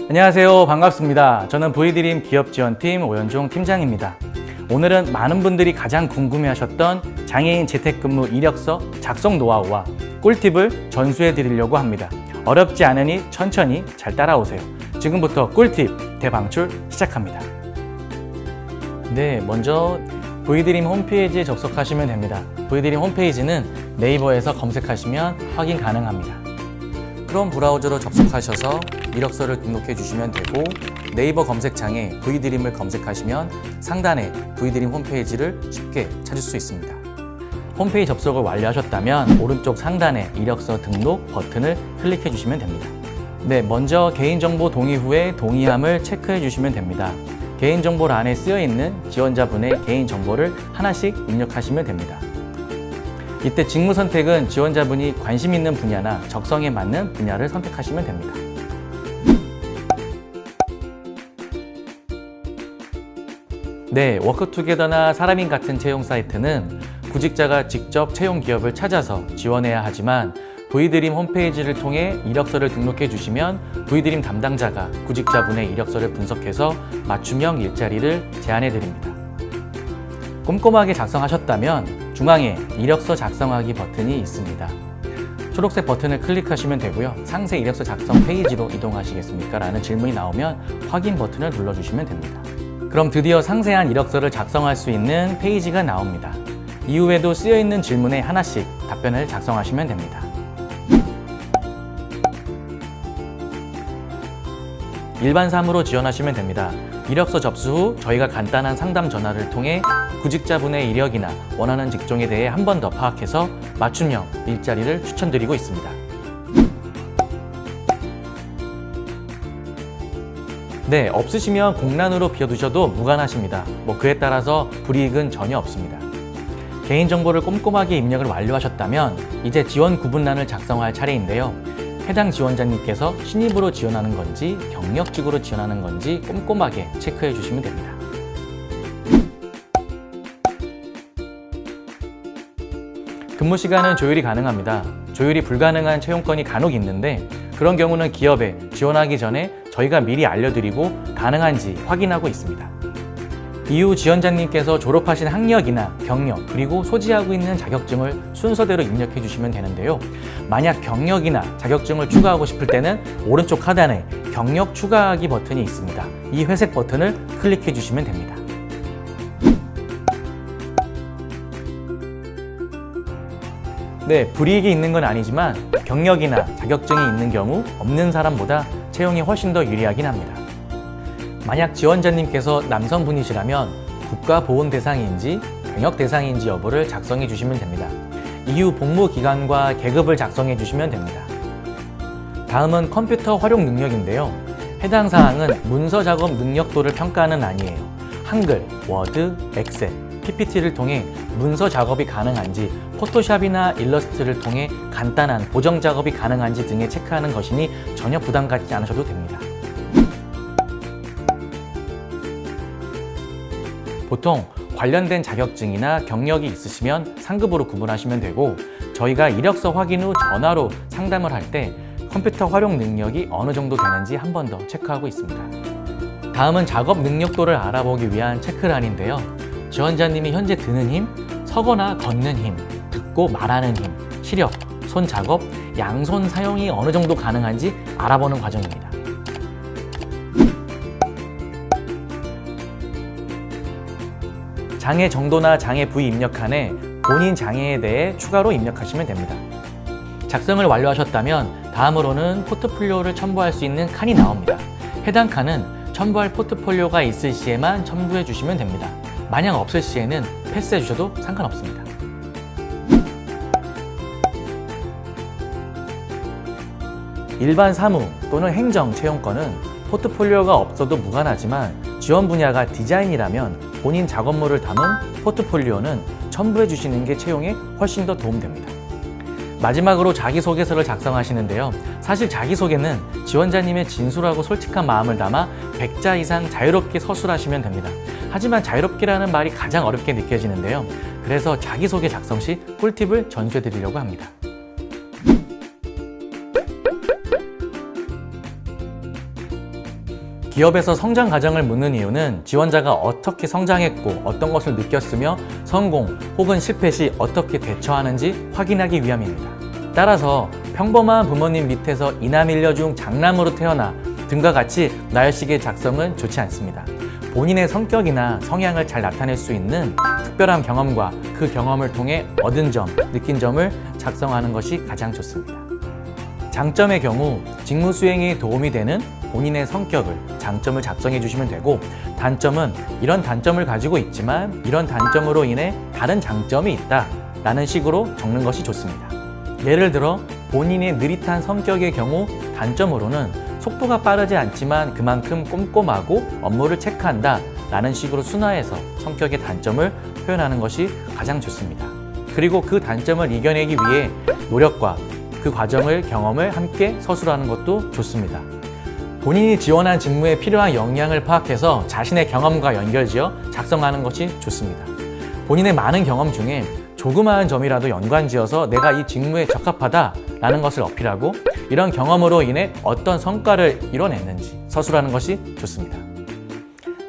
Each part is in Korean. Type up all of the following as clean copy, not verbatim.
안녕하세요. 반갑습니다. 저는 V드림 기업지원팀 오연종 팀장입니다. 오늘은 많은 분들이 가장 궁금해하셨던 장애인 재택근무 이력서 작성 노하우와 꿀팁을 전수해 드리려고 합니다. 어렵지 않으니 천천히 잘 따라오세요. 지금부터 꿀팁 대방출 시작합니다. 네, 먼저 V드림 홈페이지에 접속하시면 됩니다. V드림 홈페이지는 네이버에서 검색하시면 확인 가능합니다. 크롬 브라우저로 접속하셔서 이력서를 등록해 주시면 되고, 네이버 검색창에 V드림을 검색하시면 상단에 V드림 홈페이지를 쉽게 찾을 수 있습니다. 홈페이지 접속을 완료하셨다면 오른쪽 상단에 이력서 등록 버튼을 클릭해 주시면 됩니다. 네, 먼저 개인정보 동의 후에 동의함을 체크해 주시면 됩니다. 개인정보란에 쓰여 있는 지원자분의 개인정보를 하나씩 입력하시면 됩니다. 이때 직무 선택은 지원자분이 관심 있는 분야나 적성에 맞는 분야를 선택하시면 됩니다. 네, 워크투게더나 사람인 같은 채용 사이트는 구직자가 직접 채용 기업을 찾아서 지원해야 하지만 V드림 홈페이지를 통해 이력서를 등록해 주시면 V드림 담당자가 구직자분의 이력서를 분석해서 맞춤형 일자리를 제안해 드립니다. 꼼꼼하게 작성하셨다면 중앙에 이력서 작성하기 버튼이 있습니다. 초록색 버튼을 클릭하시면 되고요. 상세 이력서 작성 페이지로 이동하시겠습니까? 라는 질문이 나오면 확인 버튼을 눌러주시면 됩니다. 그럼 드디어 상세한 이력서를 작성할 수 있는 페이지가 나옵니다. 이후에도 쓰여있는 질문에 하나씩 답변을 작성하시면 됩니다. 일반 사무로 지원하시면 됩니다. 이력서 접수 후 저희가 간단한 상담 전화를 통해 구직자분의 이력이나 원하는 직종에 대해 한 번 더 파악해서 맞춤형 일자리를 추천드리고 있습니다. 네, 없으시면 공란으로 비워두셔도 무관하십니다. 그에 따라서 불이익은 전혀 없습니다. 개인정보를 꼼꼼하게 입력을 완료하셨다면 이제 지원 구분란을 작성할 차례인데요. 해당 지원자님께서 신입으로 지원하는 건지 경력직으로 지원하는 건지 꼼꼼하게 체크해 주시면 됩니다. 근무 시간은 조율이 가능합니다. 조율이 불가능한 채용건이 간혹 있는데 그런 경우는 기업에 지원하기 전에 저희가 미리 알려드리고 가능한지 확인하고 있습니다. 이후 지원자님께서 졸업하신 학력이나 경력 그리고 소지하고 있는 자격증을 순서대로 입력해 주시면 되는데요. 만약 경력이나 자격증을 추가하고 싶을 때는 오른쪽 하단에 경력 추가하기 버튼이 있습니다. 이 회색 버튼을 클릭해 주시면 됩니다. 네, 불이익이 있는 건 아니지만 경력이나 자격증이 있는 경우 없는 사람보다 채용이 훨씬 더 유리하긴 합니다. 만약 지원자님께서 남성분이시라면 국가보훈 대상인지 병역 대상인지 여부를 작성해 주시면 됩니다. 이후 복무 기간과 계급을 작성해 주시면 됩니다. 다음은 컴퓨터 활용 능력인데요. 해당 사항은 문서 작업 능력도를 평가하는 아니에요. 한글, 워드, 엑셀, PPT를 통해 문서 작업이 가능한지, 포토샵이나 일러스트를 통해 간단한 보정 작업이 가능한지 등에 체크하는 것이니 전혀 부담 갖지 않으셔도 됩니다. 보통 관련된 자격증이나 경력이 있으시면 상급으로 구분하시면 되고, 저희가 이력서 확인 후 전화로 상담을 할 때 컴퓨터 활용 능력이 어느 정도 되는지 한 번 더 체크하고 있습니다. 다음은 작업 능력도를 알아보기 위한 체크란인데요. 지원자님이 현재 드는 힘, 서거나 걷는 힘, 듣고 말하는 힘, 시력, 손 작업, 양손 사용이 어느 정도 가능한지 알아보는 과정입니다. 장애 정도나 장애 부위 입력칸에 본인 장애에 대해 추가로 입력하시면 됩니다. 작성을 완료하셨다면 다음으로는 포트폴리오를 첨부할 수 있는 칸이 나옵니다. 해당 칸은 첨부할 포트폴리오가 있을 시에만 첨부해 주시면 됩니다. 만약 없을 시에는 패스해 주셔도 상관없습니다. 일반 사무 또는 행정 채용건은 포트폴리오가 없어도 무관하지만 지원 분야가 디자인이라면 본인 작업물을 담은 포트폴리오는 첨부해 주시는 게 채용에 훨씬 더 도움됩니다. 마지막으로 자기소개서를 작성하시는데요. 사실 자기소개는 지원자님의 진솔하고 솔직한 마음을 담아 100자 이상 자유롭게 서술하시면 됩니다. 하지만 자유롭게라는 말이 가장 어렵게 느껴지는데요. 그래서 자기소개 작성 시 꿀팁을 전수해 드리려고 합니다. 기업에서 성장 과정을 묻는 이유는 지원자가 어떻게 성장했고 어떤 것을 느꼈으며 성공 혹은 실패 시 어떻게 대처하는지 확인하기 위함입니다. 따라서 평범한 부모님 밑에서 이남 일녀 중 장남으로 태어나 등과 같이 나열식의 작성은 좋지 않습니다. 본인의 성격이나 성향을 잘 나타낼 수 있는 특별한 경험과 그 경험을 통해 얻은 점, 느낀 점을 작성하는 것이 가장 좋습니다. 장점의 경우 직무 수행에 도움이 되는 본인의 성격을, 장점을 작성해 주시면 되고, 단점은 이런 단점을 가지고 있지만 이런 단점으로 인해 다른 장점이 있다 라는 식으로 적는 것이 좋습니다. 예를 들어 본인의 느릿한 성격의 경우 단점으로는 속도가 빠르지 않지만 그만큼 꼼꼼하고 업무를 체크한다 라는 식으로 순화해서 성격의 단점을 표현하는 것이 가장 좋습니다. 그리고 그 단점을 이겨내기 위해 노력과 그 과정을, 경험을 함께 서술하는 것도 좋습니다. 본인이 지원한 직무에 필요한 역량을 파악해서 자신의 경험과 연결지어 작성하는 것이 좋습니다. 본인의 많은 경험 중에 조그마한 점이라도 연관지어서 내가 이 직무에 적합하다라는 것을 어필하고 이런 경험으로 인해 어떤 성과를 이뤄냈는지 서술하는 것이 좋습니다.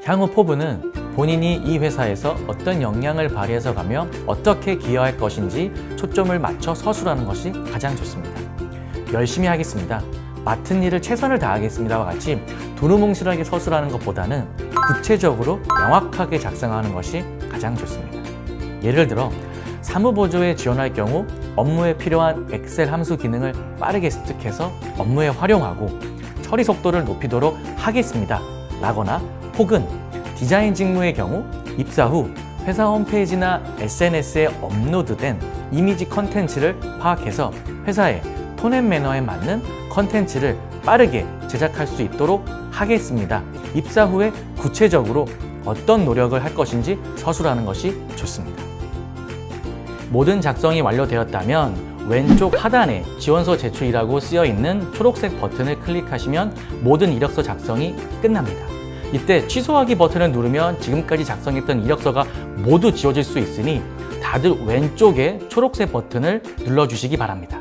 향후 포부는 본인이 이 회사에서 어떤 역량을 발휘해서 가며 어떻게 기여할 것인지 초점을 맞춰 서술하는 것이 가장 좋습니다. 열심히 하겠습니다. 맡은 일을 최선을 다하겠습니다와 같이 두루뭉실하게 서술하는 것보다는 구체적으로 명확하게 작성하는 것이 가장 좋습니다. 예를 들어 사무보조에 지원할 경우 업무에 필요한 엑셀 함수 기능을 빠르게 습득해서 업무에 활용하고 처리 속도를 높이도록 하겠습니다 라거나, 혹은 디자인 직무의 경우 입사 후 회사 홈페이지나 SNS에 업로드된 이미지 컨텐츠를 파악해서 회사의 톤앤매너에 맞는 컨텐츠를 빠르게 제작할 수 있도록 하겠습니다. 입사 후에 구체적으로 어떤 노력을 할 것인지 서술하는 것이 좋습니다. 모든 작성이 완료되었다면 왼쪽 하단에 지원서 제출이라고 쓰여 있는 초록색 버튼을 클릭하시면 모든 이력서 작성이 끝납니다. 이때 취소하기 버튼을 누르면 지금까지 작성했던 이력서가 모두 지워질 수 있으니 다들 왼쪽에 초록색 버튼을 눌러주시기 바랍니다.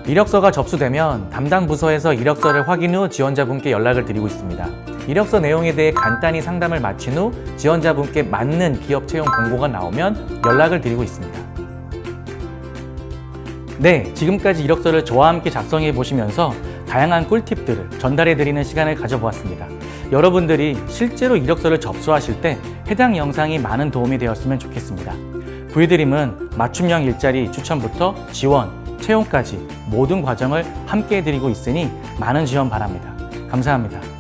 이력서가 접수되면 담당 부서에서 이력서를 확인 후 지원자분께 연락을 드리고 있습니다. 이력서 내용에 대해 간단히 상담을 마친 후 지원자분께 맞는 기업 채용 공고가 나오면 연락을 드리고 있습니다. 네, 지금까지 이력서를 저와 함께 작성해 보시면서 다양한 꿀팁들을 전달해 드리는 시간을 가져보았습니다. 여러분들이 실제로 이력서를 접수하실 때 해당 영상이 많은 도움이 되었으면 좋겠습니다. V드림은 맞춤형 일자리 추천부터 지원, 채용까지 모든 과정을 함께 해드리고 있으니 많은 지원 바랍니다. 감사합니다.